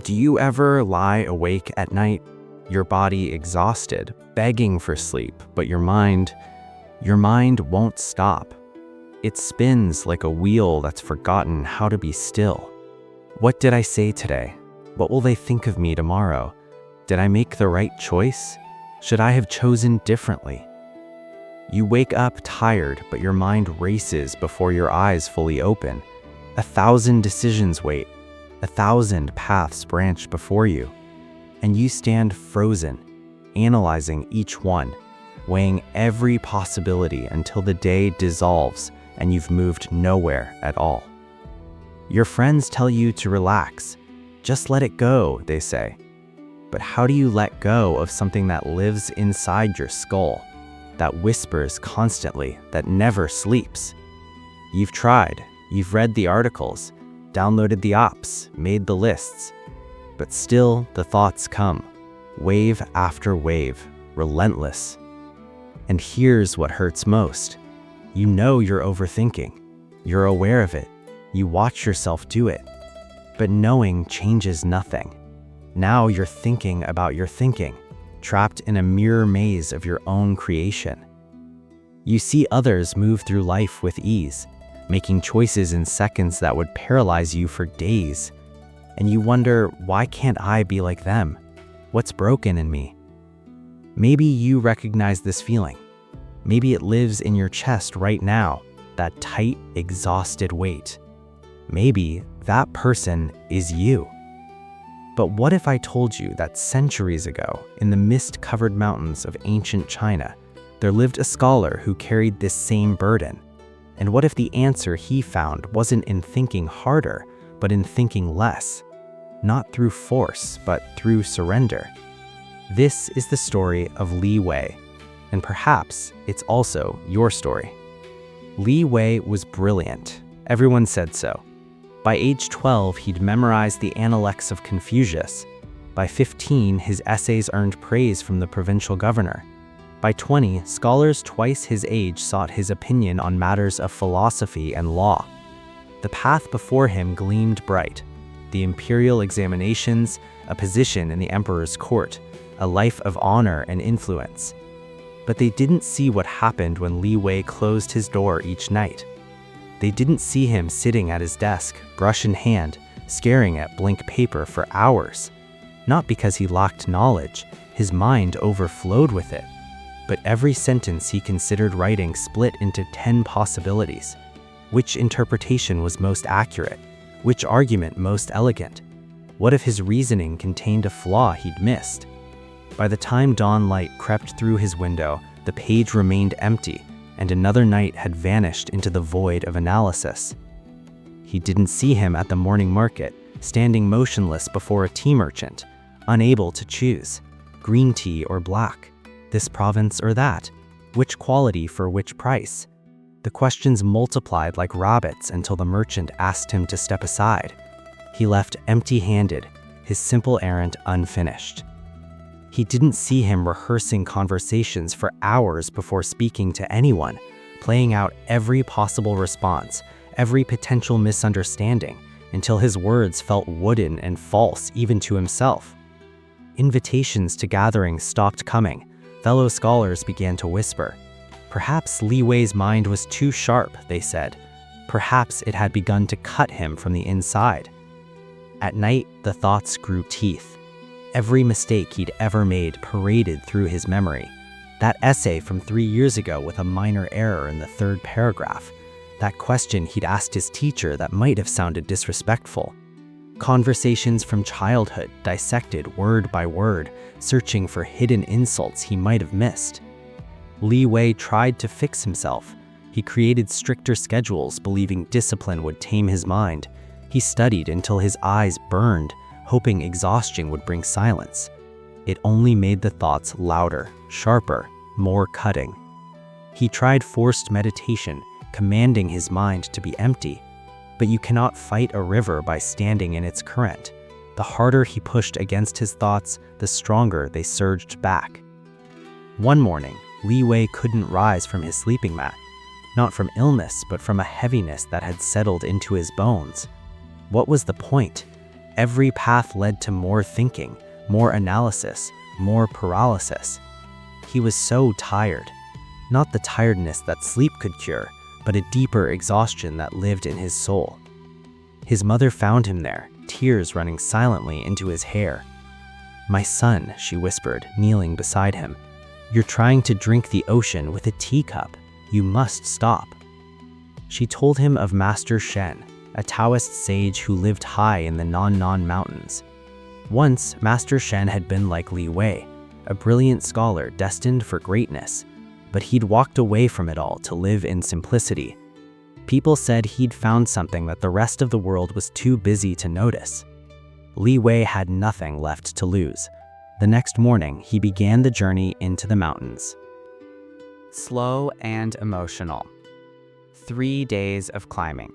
Do you ever lie awake at night, your body exhausted, begging for sleep, but your mind won't stop? It spins like a wheel that's forgotten how to be still. What did I say today? What will they think of me tomorrow? Did I make the right choice? Should I have chosen differently? You wake up tired, but your mind races before your eyes fully open. 1,000 decisions wait. 1,000 paths branch before you, and you stand frozen, analyzing each one, weighing every possibility until the day dissolves and you've moved nowhere at all. Your friends tell you to relax. Just let it go, they say. But how do you let go of something that lives inside your skull, that whispers constantly, that never sleeps? You've tried, you've read the articles, downloaded the apps, made the lists, but still the thoughts come, wave after wave, relentless. And here's what hurts most. You know you're overthinking. You're aware of it. You watch yourself do it. But knowing changes nothing. Now you're thinking about your thinking, trapped in a mirror maze of your own creation. You see others move through life with ease, making choices in seconds that would paralyze you for days. And you wonder, why can't I be like them? What's broken in me? Maybe you recognize this feeling. Maybe it lives in your chest right now, that tight, exhausted weight. Maybe that person is you. But what if I told you that centuries ago, in the mist-covered mountains of ancient China, there lived a scholar who carried this same burden? And what if the answer he found wasn't in thinking harder, but in thinking less? Not through force, but through surrender. This is the story of Li Wei, and perhaps it's also your story. Li Wei was brilliant. Everyone said so. By age 12, he'd memorized the Analects of Confucius. By 15, his essays earned praise from the provincial governor. By 20, scholars twice his age sought his opinion on matters of philosophy and law. The path before him gleamed bright. The imperial examinations, a position in the emperor's court, a life of honor and influence. But they didn't see what happened when Li Wei closed his door each night. They didn't see him sitting at his desk, brush in hand, staring at blank paper for hours. Not because he lacked knowledge, his mind overflowed with it. But every sentence he considered writing split into 10 possibilities. Which interpretation was most accurate? Which argument most elegant? What if his reasoning contained a flaw he'd missed? By the time dawn light crept through his window, the page remained empty, and another night had vanished into the void of analysis. He didn't see him at the morning market, standing motionless before a tea merchant, unable to choose, green tea or black, this province or that, which quality for which price. The questions multiplied like rabbits until the merchant asked him to step aside. He left empty-handed, his simple errand unfinished. He didn't see him rehearsing conversations for hours before speaking to anyone, playing out every possible response, every potential misunderstanding, until his words felt wooden and false even to himself. Invitations to gatherings stopped coming. Fellow scholars began to whisper. Perhaps Li Wei's mind was too sharp, they said. Perhaps it had begun to cut him from the inside. At night, the thoughts grew teeth. Every mistake he'd ever made paraded through his memory. That essay from 3 years ago with a minor error in the 3rd paragraph. That question he'd asked his teacher that might have sounded disrespectful. Conversations from childhood dissected word by word, searching for hidden insults he might have missed. Li Wei tried to fix himself. He created stricter schedules, believing discipline would tame his mind. He studied until his eyes burned, hoping exhaustion would bring silence. It only made the thoughts louder, sharper, more cutting. He tried forced meditation, commanding his mind to be empty. But you cannot fight a river by standing in its current. The harder he pushed against his thoughts, the stronger they surged back. One morning, Li Wei couldn't rise from his sleeping mat, not from illness, but from a heaviness that had settled into his bones. What was the point? Every path led to more thinking, more analysis, more paralysis. He was so tired. Not the tiredness that sleep could cure, but a deeper exhaustion that lived in his soul. His mother found him there, tears running silently into his hair. "My son," she whispered, kneeling beside him, "you're trying to drink the ocean with a teacup. You must stop." She told him of Master Shen, a Taoist sage who lived high in the Nan Mountains. Once, Master Shen had been like Li Wei, a brilliant scholar destined for greatness, but he'd walked away from it all to live in simplicity. People said he'd found something that the rest of the world was too busy to notice. Li Wei had nothing left to lose. The next morning, he began the journey into the mountains. Slow and emotional. 3 days of climbing.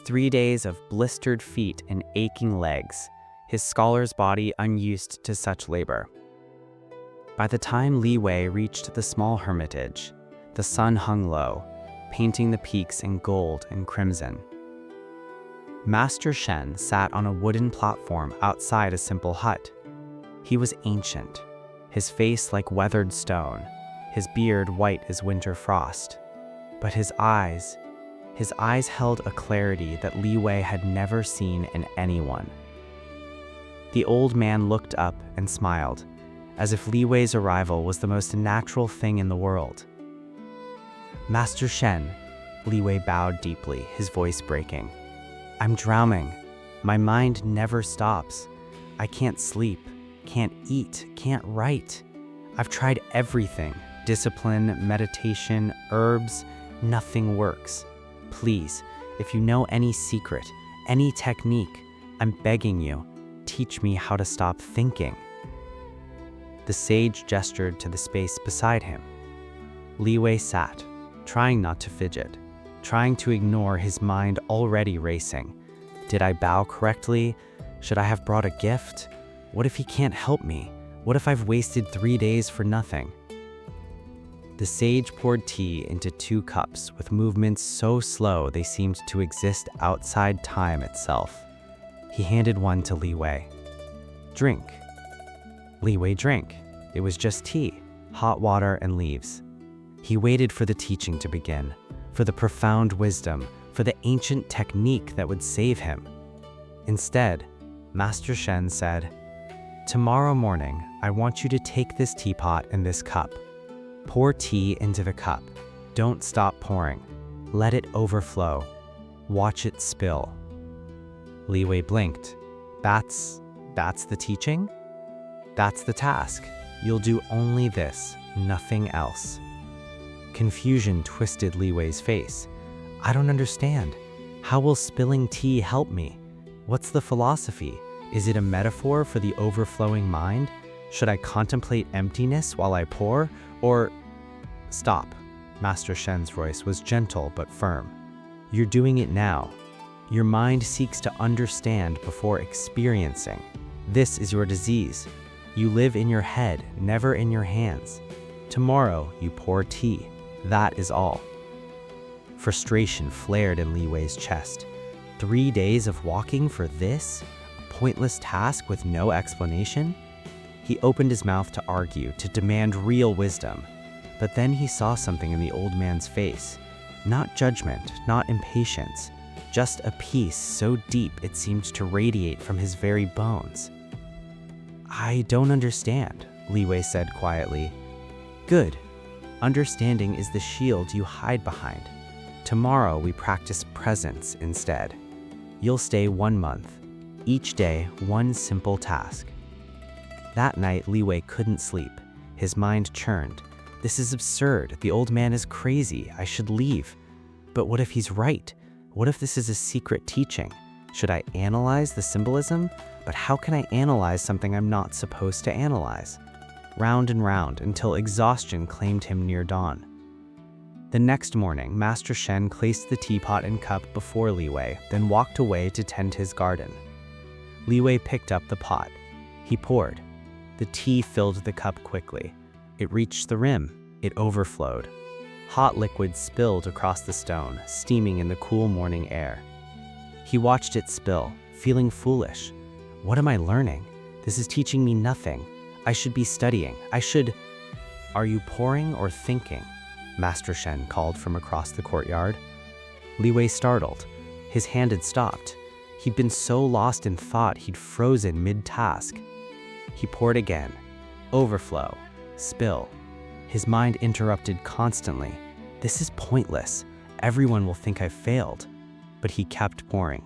3 days of blistered feet and aching legs, his scholar's body unused to such labor. By the time Li Wei reached the small hermitage, the sun hung low, painting the peaks in gold and crimson. Master Shen sat on a wooden platform outside a simple hut. He was ancient, his face like weathered stone, his beard white as winter frost. But his eyes held a clarity that Li Wei had never seen in anyone. The old man looked up and smiled, as if Li Wei's arrival was the most natural thing in the world. "Master Shen," Li Wei bowed deeply, his voice breaking. "I'm drowning. My mind never stops. I can't sleep, can't eat, can't write. I've tried everything, discipline, meditation, herbs, nothing works. Please, if you know any secret, any technique, I'm begging you, teach me how to stop thinking." The sage gestured to the space beside him. Li Wei sat, trying not to fidget, trying to ignore his mind already racing. Did I bow correctly? Should I have brought a gift? What if he can't help me? What if I've wasted 3 days for nothing? The sage poured tea into 2 cups with movements so slow they seemed to exist outside time itself. He handed one to Li Wei. "Drink." Li Wei drank. It was just tea, hot water and leaves. He waited for the teaching to begin, for the profound wisdom, for the ancient technique that would save him. Instead, Master Shen said, "Tomorrow morning, I want you to take this teapot and this cup. Pour tea into the cup. Don't stop pouring. Let it overflow. Watch it spill." Li Wei blinked. That's the teaching? That's the task. You'll do only this, nothing else." Confusion twisted Li Wei's face. "I don't understand. How will spilling tea help me? What's the philosophy? Is it a metaphor for the overflowing mind? Should I contemplate emptiness while I pour? Or—" "Stop." Master Shen's voice was gentle but firm. "You're doing it now. Your mind seeks to understand before experiencing. This is your disease. You live in your head, never in your hands. Tomorrow, you pour tea. That is all." Frustration flared in Li Wei's chest. 3 days of walking for this? A pointless task with no explanation? He opened his mouth to argue, to demand real wisdom. But then he saw something in the old man's face. Not judgment, not impatience, just a peace so deep it seemed to radiate from his very bones. "I don't understand," Li Wei said quietly. "Good. Understanding is the shield you hide behind. Tomorrow we practice presence instead. You'll stay 1 month. Each day, one simple task." That night, Li Wei couldn't sleep. His mind churned. "This is absurd. The old man is crazy. I should leave. But what if he's right? What if this is a secret teaching? Should I analyze the symbolism? But how can I analyze something I'm not supposed to analyze?" Round and round until exhaustion claimed him near dawn. The next morning, Master Shen placed the teapot and cup before Li Wei, then walked away to tend his garden. Li Wei picked up the pot. He poured. The tea filled the cup quickly. It reached the rim. It overflowed. Hot liquid spilled across the stone, steaming in the cool morning air. He watched it spill, feeling foolish. What am I learning? This is teaching me nothing. I should be studying. Are you pouring or thinking? Master Shen called from across the courtyard. Li Wei startled. His hand had stopped. He'd been so lost in thought he'd frozen mid-task. He poured again. Overflow. Spill. His mind interrupted constantly. This is pointless. Everyone will think I've failed. But he kept pouring.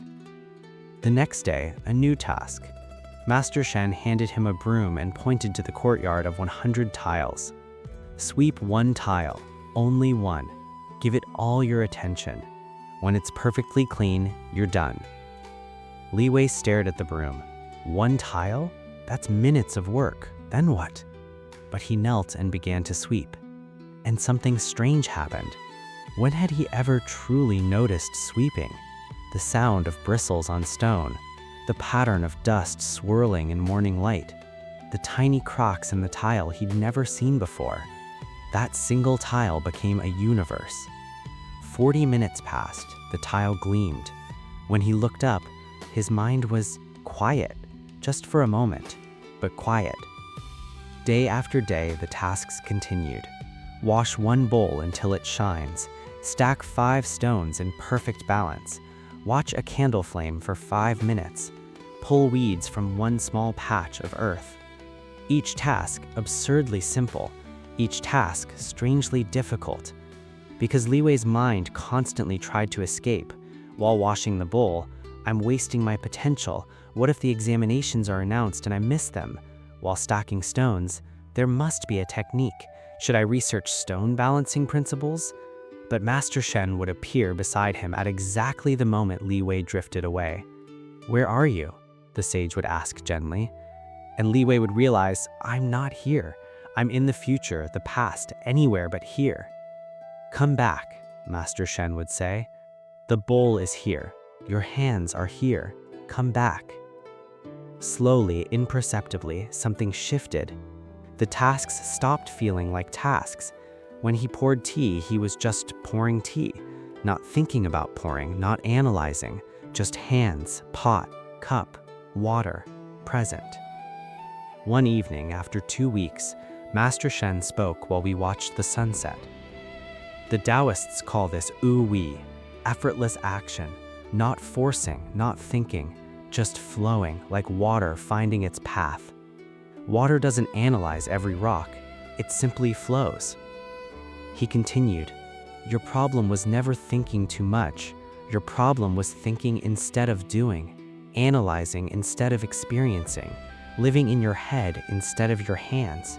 The next day, a new task. Master Shen handed him a broom and pointed to the courtyard of 100 tiles. Sweep one tile, only one. Give it all your attention. When it's perfectly clean, you're done. Li Wei stared at the broom. One tile? That's minutes of work. Then what? But he knelt and began to sweep. And something strange happened. When had he ever truly noticed sweeping? The sound of bristles on stone, the pattern of dust swirling in morning light, the tiny cracks in the tile he'd never seen before. That single tile became a universe. 40 minutes passed, the tile gleamed. When he looked up, his mind was quiet, just for a moment, but quiet. Day after day, the tasks continued. Wash one bowl until it shines. Stack 5 stones in perfect balance. Watch a candle flame for 5 minutes. Pull weeds from one small patch of earth. Each task absurdly simple. Each task strangely difficult. Because Li Wei's mind constantly tried to escape. While washing the bowl, I'm wasting my potential. What if the examinations are announced and I miss them? While stacking stones, there must be a technique. Should I research stone balancing principles? But Master Shen would appear beside him at exactly the moment Li Wei drifted away. Where are you? The sage would ask gently. And Li Wei would realize, I'm not here. I'm in the future, the past, anywhere but here. Come back, Master Shen would say. The bowl is here. Your hands are here. Come back. Slowly, imperceptibly, something shifted. The tasks stopped feeling like tasks. When he poured tea, he was just pouring tea, not thinking about pouring, not analyzing, just hands, pot, cup, water, present. One evening, after 2 weeks, Master Shen spoke while we watched the sunset. The Taoists call this Wu Wei, effortless action, not forcing, not thinking, just flowing like water finding its path. Water doesn't analyze every rock, it simply flows. He continued, your problem was never thinking too much. Your problem was thinking instead of doing, analyzing instead of experiencing, living in your head instead of your hands.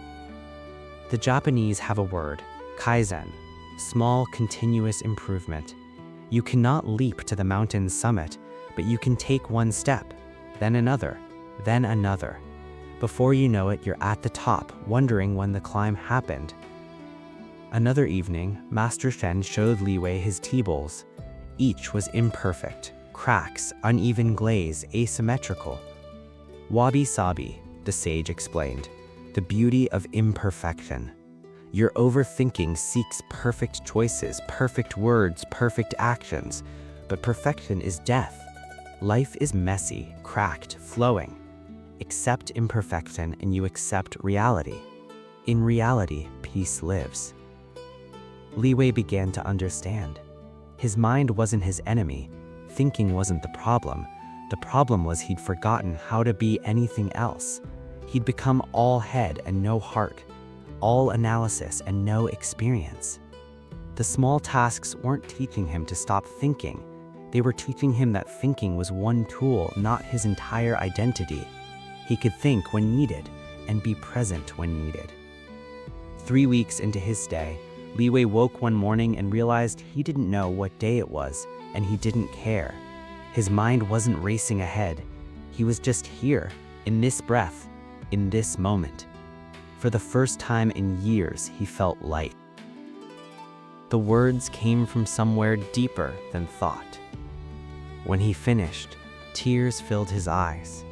The Japanese have a word, kaizen, small continuous improvement. You cannot leap to the mountain's summit, but you can take one step, then another, then another. Before you know it, you're at the top, wondering when the climb happened. Another evening, Master Shen showed Li Wei his tea bowls. Each was imperfect, cracks, uneven glaze, asymmetrical. Wabi-sabi, the sage explained, the beauty of imperfection. Your overthinking seeks perfect choices, perfect words, perfect actions, but perfection is death. Life is messy, cracked, flowing. Accept imperfection and you accept reality. In reality, peace lives. Li Wei began to understand. His mind wasn't his enemy. Thinking wasn't the problem. The problem was he'd forgotten how to be anything else. He'd become all head and no heart, all analysis and no experience. The small tasks weren't teaching him to stop thinking. They were teaching him that thinking was one tool, not his entire identity. He could think when needed and be present when needed. 3 weeks into his stay, Li Wei woke one morning and realized he didn't know what day it was, and he didn't care. His mind wasn't racing ahead. He was just here, in this breath, in this moment. For the first time in years, he felt light. The words came from somewhere deeper than thought. When he finished, tears filled his eyes.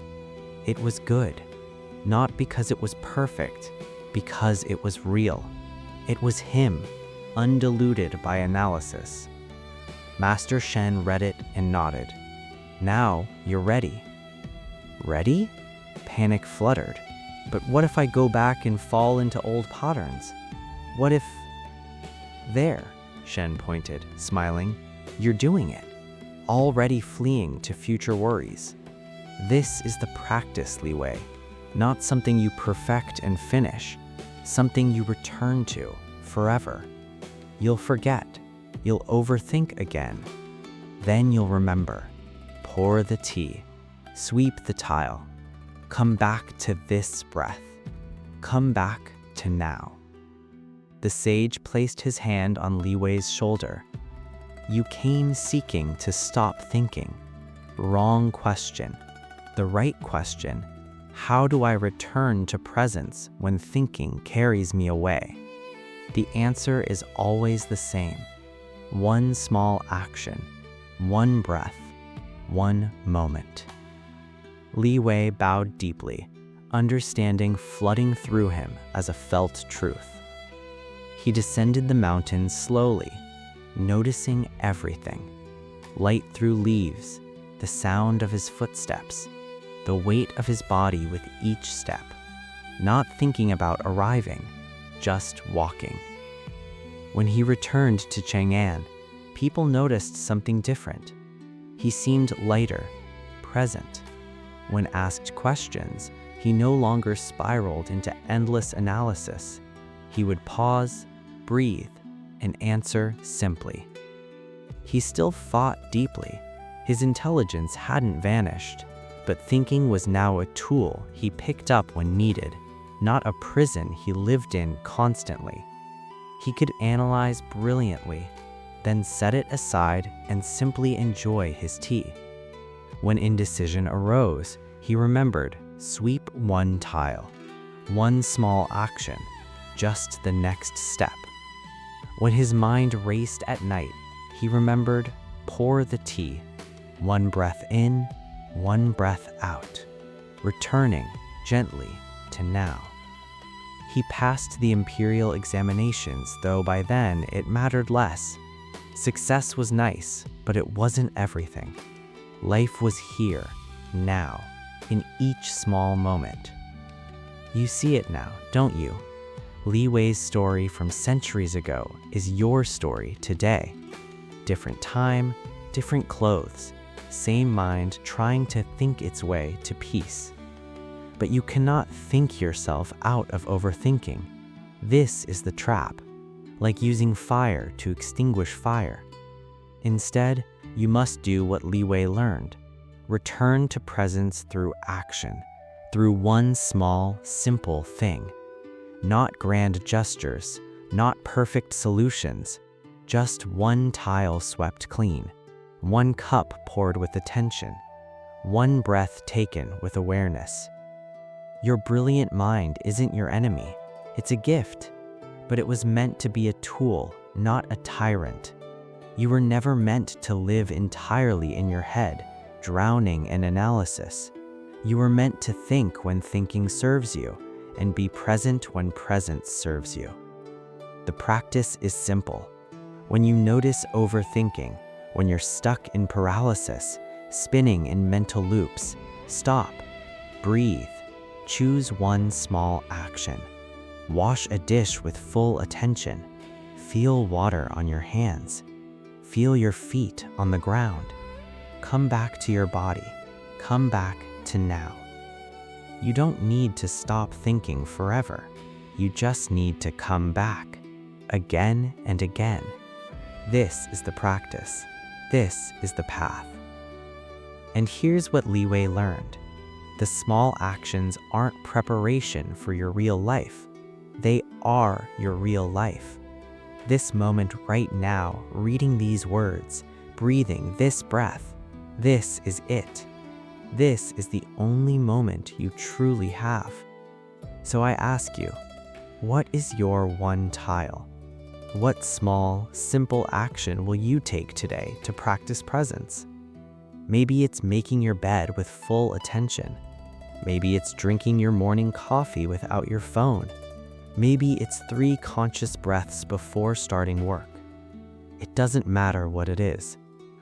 It was good, not because it was perfect, because it was real. It was him, undiluted by analysis. Master Shen read it and nodded. Now you're ready. Ready? Panic fluttered. But what if I go back and fall into old patterns? What if... There, Shen pointed, smiling. You're doing it. Already fleeing to future worries. This is the practice, Li Wei. Not something you perfect and finish. Something you return to forever. You'll forget. You'll overthink again. Then you'll remember. Pour the tea. Sweep the tile. Come back to this breath. Come back to now. The sage placed his hand on Li Wei's shoulder. You came seeking to stop thinking. Wrong question. The right question. How do I return to presence when thinking carries me away? The answer is always the same. One small action. One breath. One moment. Li Wei bowed deeply, understanding flooding through him as a felt truth. He descended the mountain slowly, noticing everything. Light through leaves, the sound of his footsteps, the weight of his body with each step, not thinking about arriving, just walking. When he returned to Chang'an, people noticed something different. He seemed lighter, present. When asked questions, he no longer spiraled into endless analysis. He would pause, breathe, and answer simply. He still fought deeply. His intelligence hadn't vanished, but thinking was now a tool he picked up when needed, not a prison he lived in constantly. He could analyze brilliantly, then set it aside and simply enjoy his tea. When indecision arose, he remembered, sweep one tile, one small action, just the next step. When his mind raced at night, he remembered, pour the tea, one breath in, one breath out, returning gently to now. He passed the imperial examinations, though by then it mattered less. Success was nice, but it wasn't everything. Life was here, now, in each small moment. You see it now, don't you? Li Wei's story from centuries ago is your story today. Different time, different clothes, same mind trying to think its way to peace. But you cannot think yourself out of overthinking. This is the trap, like using fire to extinguish fire. Instead, you must do what Li Wei learned. Return to presence through action, through one small, simple thing. Not grand gestures, not perfect solutions, just one tile swept clean, one cup poured with attention, one breath taken with awareness. Your brilliant mind isn't your enemy. It's a gift, but it was meant to be a tool, not a tyrant. You were never meant to live entirely in your head, drowning in analysis. You were meant to think when thinking serves you, and be present when presence serves you. The practice is simple. When you notice overthinking, when you're stuck in paralysis, spinning in mental loops, stop, breathe, choose one small action. Wash a dish with full attention. Feel water on your hands. Feel your feet on the ground. Come back to your body. Come back to now. You don't need to stop thinking forever. You just need to come back, again and again. This is the practice. This is the path. And here's what Li Wei learned. The small actions aren't preparation for your real life. They are your real life. This moment right now, reading these words, breathing this breath, this is it. This is the only moment you truly have. So I ask you, what is your one tile? What small, simple action will you take today to practice presence? Maybe it's making your bed with full attention. Maybe it's drinking your morning coffee without your phone. Maybe it's 3 conscious breaths before starting work. It doesn't matter what it is.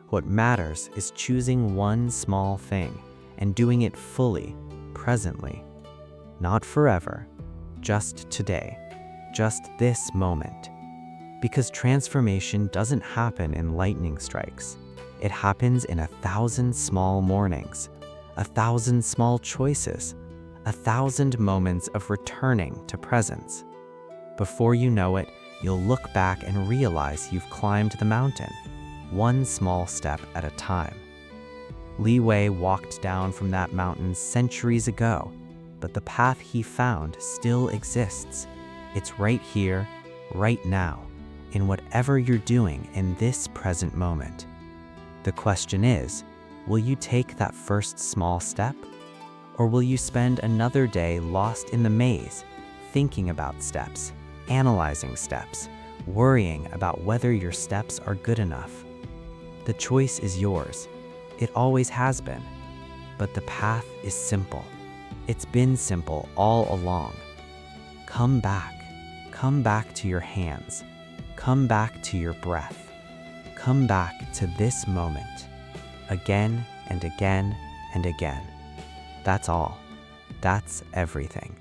What matters is choosing one small thing and doing it fully, presently. Not forever, just today, just this moment. Because transformation doesn't happen in lightning strikes. It happens in 1,000 small mornings, 1,000 small choices, 1,000 moments of returning to presence. Before you know it, you'll look back and realize you've climbed the mountain, one small step at a time. Li Wei walked down from that mountain centuries ago, but the path he found still exists. It's right here, right now, in whatever you're doing in this present moment. The question is, will you take that first small step? Or will you spend another day lost in the maze, thinking about steps, analyzing steps, worrying about whether your steps are good enough? The choice is yours. It always has been. But the path is simple. It's been simple all along. Come back to your hands. Come back to your breath. Come back to this moment. Again and again and again. That's all. That's everything.